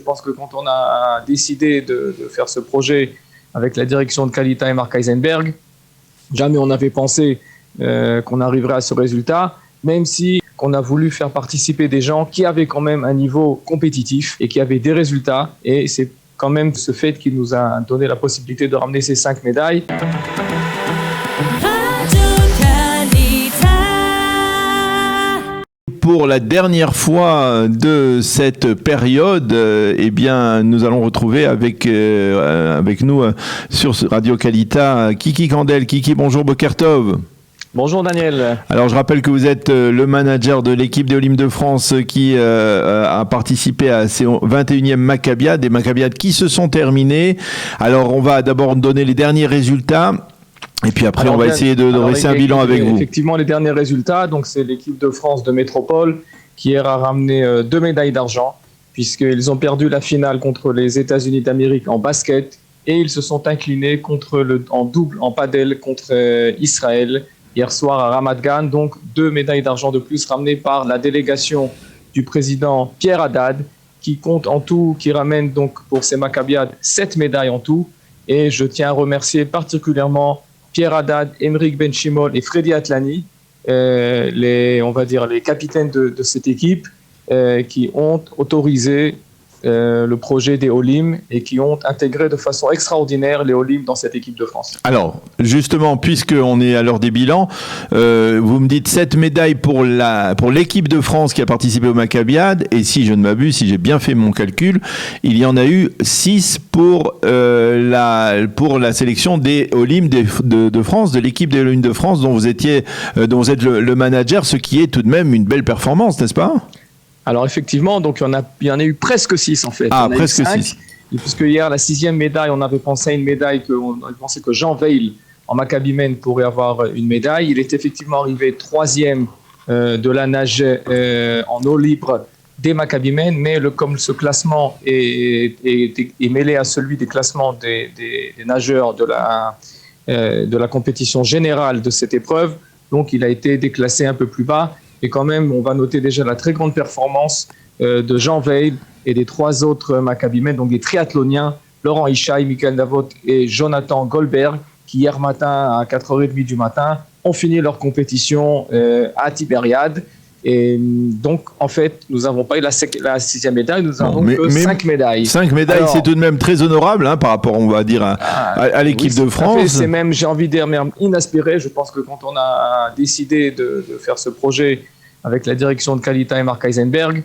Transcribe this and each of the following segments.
pense que quand on a décidé de faire ce projet avec la direction de Kalita et Mark Eisenberg, jamais on n'avait pensé qu'on arriverait à ce résultat, même si on a voulu faire participer des gens qui avaient quand même un niveau compétitif et qui avaient des résultats. Et c'est quand même ce fait qui nous a donné la possibilité de ramener ces 5 médailles. Pour la dernière fois de cette période, eh bien, nous allons retrouver avec nous sur Radio Kalita Kiki Kandel. Kiki, bonjour, Boker Tov. Bonjour Daniel. Alors je rappelle que vous êtes le manager de l'équipe des Olympiques de France qui a participé à ces 21e Maccabiades, des Maccabiades qui se sont terminées. Alors on va d'abord donner les derniers résultats. Et puis après, on va essayer de dresser un bilan avec vous. Effectivement, les derniers résultats, donc c'est l'équipe de France de métropole qui hier a ramené 2 médailles d'argent, puisqu'ils ont perdu la finale contre les États-Unis d'Amérique en basket et ils se sont inclinés en double, en padel contre Israël hier soir à Ramat Gan. Donc 2 médailles d'argent de plus ramenées par la délégation du président Pierre Haddad, qui compte en tout, qui ramène donc pour ces Maccabiades 7 médailles en tout. Et je tiens à remercier particulièrement Pierre Haddad, Emeric Ben Shimol et Freddy Atlani, on va dire les capitaines de cette équipe, qui ont autorisé le projet des Olim et qui ont intégré de façon extraordinaire les Olim dans cette équipe de France. Alors, justement, puisqu'on est à l'heure des bilans, vous me dites 7 médailles pour l'équipe de France qui a participé au Maccabiades, et si je ne m'abuse, si j'ai bien fait mon calcul, il y en a eu 6 pour la sélection des Olim de France, de l'équipe des Olim de France dont vous êtes le manager, ce qui est tout de même une belle performance, n'est-ce pas ? Alors effectivement, donc il y en a eu presque 6 en fait. Ah, presque 6. Puisque hier, la 6e médaille, on avait pensé à une médaille on pensait que Jean Veil en Maccabi Men pourrait avoir une médaille. Il est effectivement arrivé 3e de la nage en eau libre des Maccabi Men, mais comme ce classement est mêlé à celui des classements des nageurs de la compétition générale de cette épreuve, donc il a été déclassé un peu plus bas. Et quand même, on va noter déjà la très grande performance de Jean Veil et des 3 autres Maccabi Men, donc des triathloniens, Laurent Ishaï, Michael Davot et Jonathan Goldberg, qui hier matin, à 4h30 du matin, ont fini leur compétition à Tibériade. Et donc, en fait, nous n'avons pas eu la 6e médaille, nous avons que 5 médailles. 5 médailles, alors, c'est tout de même très honorable par rapport, on va dire, à l'équipe de France. C'est même, j'ai envie de dire, même inespéré. Je pense que quand on a décidé de faire ce projet avec la direction de Kalita et Mark Eisenberg,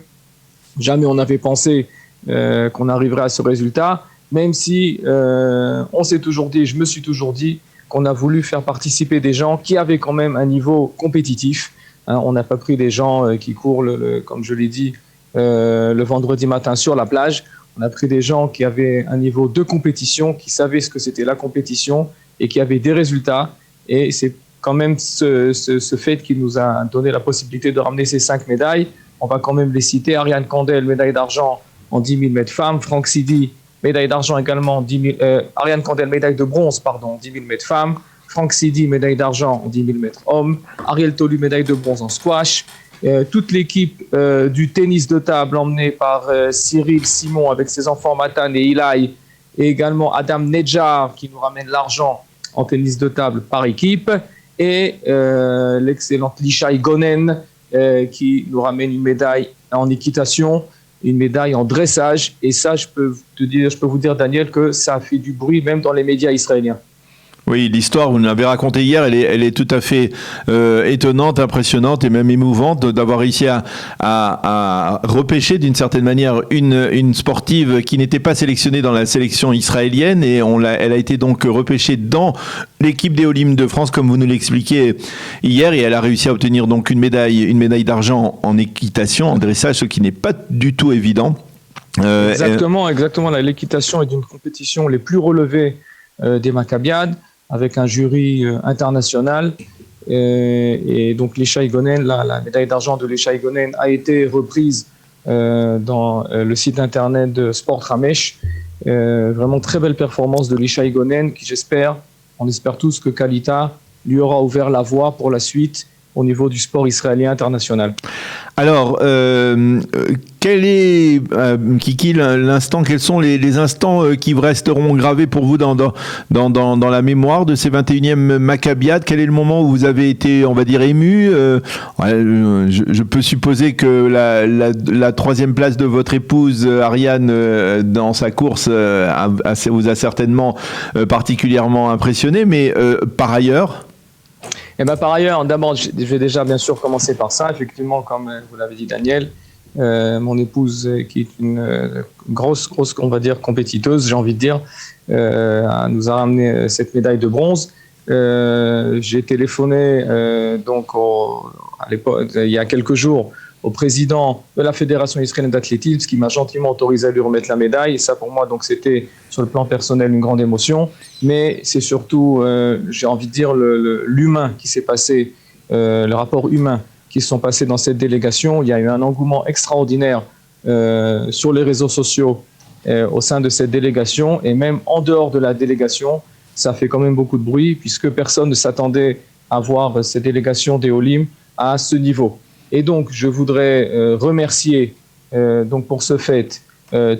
jamais on n'avait pensé qu'on arriverait à ce résultat, même si on s'est toujours dit, je me suis toujours dit, qu'on a voulu faire participer des gens qui avaient quand même un niveau compétitif. On n'a pas pris des gens qui courent, comme je l'ai dit, le vendredi matin sur la plage. On a pris des gens qui avaient un niveau de compétition, qui savaient ce que c'était la compétition et qui avaient des résultats. Et c'est quand même ce fait qui nous a donné la possibilité de ramener ces 5 médailles. On va quand même les citer. Ariane Kandel, médaille d'argent en 10 000 mètres femmes. Franck Sidi, médaille d'argent également. Ariane Kandel, médaille de bronze, en 10 000 mètres femmes. Franck Sidi, médaille d'argent en 10 000 mètres hommes. Ariel Tolu, médaille de bronze en squash. Toute l'équipe du tennis de table emmenée par Cyril Simon avec ses enfants Matan et Ilaï, et également Adam Nedjar qui nous ramène l'argent en tennis de table par équipe, et l'excellente Lishaï Gonen qui nous ramène une médaille en équitation, une médaille en dressage. Et ça, je peux vous dire, Daniel, que ça a fait du bruit même dans les médias israéliens. Oui, l'histoire, vous nous l'avez racontée hier, elle est tout à fait étonnante, impressionnante et même émouvante d'avoir réussi à repêcher d'une certaine manière une sportive qui n'était pas sélectionnée dans la sélection israélienne, et elle a été donc repêchée dans l'équipe des Olympiques de France, comme vous nous l'expliquiez hier, et elle a réussi à obtenir donc une médaille d'argent en équitation, en dressage, ce qui n'est pas du tout évident. Exactement. L'équitation est d'une compétition les plus relevées des Maccabiades, avec un jury international. Et donc Lishaï Gonen, la médaille d'argent de Lishaï Gonen a été reprise dans le site internet de Sport Ramesh. Vraiment très belle performance de Lishaï Gonen, qui on espère tous que Kalita lui aura ouvert la voie pour la suite au niveau du sport israélien international. Alors, quel est, Kiki, l'instant, quels sont les instants qui resteront gravés pour vous dans la mémoire de ces 21e Maccabiades? Quel est le moment où vous avez été, on va dire, ému? Je peux supposer que la troisième place de votre épouse, Ariane, dans sa course, vous a certainement particulièrement impressionné, mais par ailleurs... Par ailleurs, d'abord, je vais déjà bien sûr commencer par ça. Effectivement, comme vous l'avez dit, Daniel, mon épouse, qui est une grosse, on va dire, compétiteuse, j'ai envie de dire, nous a ramené cette médaille de bronze. J'ai téléphoné à l'époque, il y a quelques jours, au président de la Fédération israélienne d'athlétisme qui m'a gentiment autorisé à lui remettre la médaille. Et ça, pour moi, donc, c'était sur le plan personnel une grande émotion. Mais c'est surtout, j'ai envie de dire, l'humain qui s'est passé, le rapport humain qui se sont passés dans cette délégation. Il y a eu un engouement extraordinaire sur les réseaux sociaux au sein de cette délégation. Et même en dehors de la délégation, ça fait quand même beaucoup de bruit puisque personne ne s'attendait à voir cette délégation des Olim à ce niveau. Et donc, je voudrais remercier donc pour ce fait,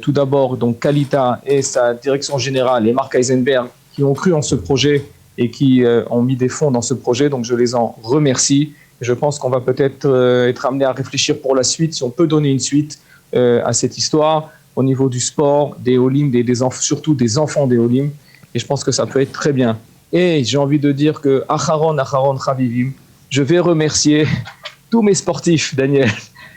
tout d'abord donc Kalita et sa direction générale et Marc Eisenberg qui ont cru en ce projet et qui ont mis des fonds dans ce projet. Donc, je les en remercie. Je pense qu'on va peut-être être amené à réfléchir pour la suite, si on peut donner une suite à cette histoire au niveau du sport, des Olim, surtout des enfants des Olim. Et je pense que ça peut être très bien. Et j'ai envie de dire que Acharon Chavivim, je vais remercier tous mes sportifs, Daniel.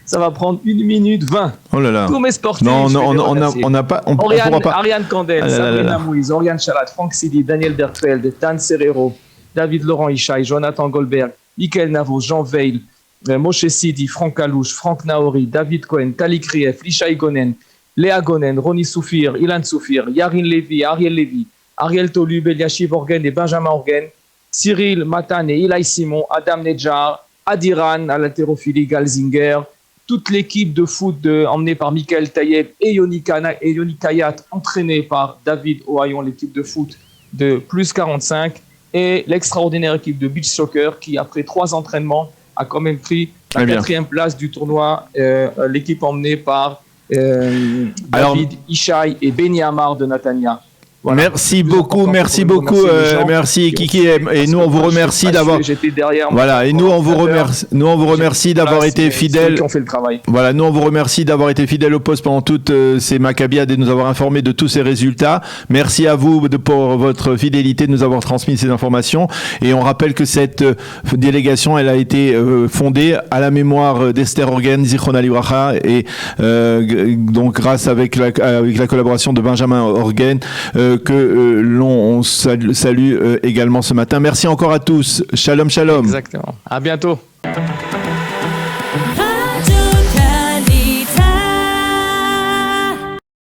Ça va prendre 1 minute 20. Oh là là. Tous mes sportifs. Non, on n'a pas. Pourra pas. Ariane Kandel, Sabrina Mouiz, Oriane Chalat, Franck Sidi, Daniel Bertfeld, Dan Serrero, David Laurent Ishaï, Jonathan Goldberg, Michael Navo, Jean Veil, Moshe Sidi, Franck Kalouche, Franck Naori, David Cohen, Talik Rief, Lishaï Gonen, Léa Gonen, Ronnie Soufir, Ilan Soufir, Yarin Levy, Ariel Levy, Ariel Tolub, Eliashiv Orgen et Benjamin Orgen, Cyril Matan et Ilaï Simon, Adam Nedjar, Adiran à l'haltérophilie, Galzinger, toute l'équipe de foot emmenée par Michael Tayeb et Yoni Kayat, entraînée par David Ohayon, l'équipe de foot de plus 45, et l'extraordinaire équipe de beach soccer qui, après 3 entraînements, a quand même pris la 4e place du tournoi, l'équipe emmenée par David Ishaï et Benny Amar de Natania. Voilà. Merci beaucoup, merci Kiki, et nous on vous remercie d'avoir. Voilà, et nous on vous remercie d'avoir été fidèles. Qui ont fait le travail. Voilà, nous on vous remercie d'avoir été fidèles au poste pendant toutes ces Maccabiades et de nous avoir informés de tous ces résultats. Merci à vous pour votre fidélité de nous avoir transmis ces informations. Et on rappelle que cette délégation, elle a été fondée à la mémoire d'Esther Orgen, Zichron Livracha, et donc grâce avec la collaboration de Benjamin Orgen. Que l'on salue également ce matin. Merci encore à tous. Shalom, shalom. Exactement. À bientôt.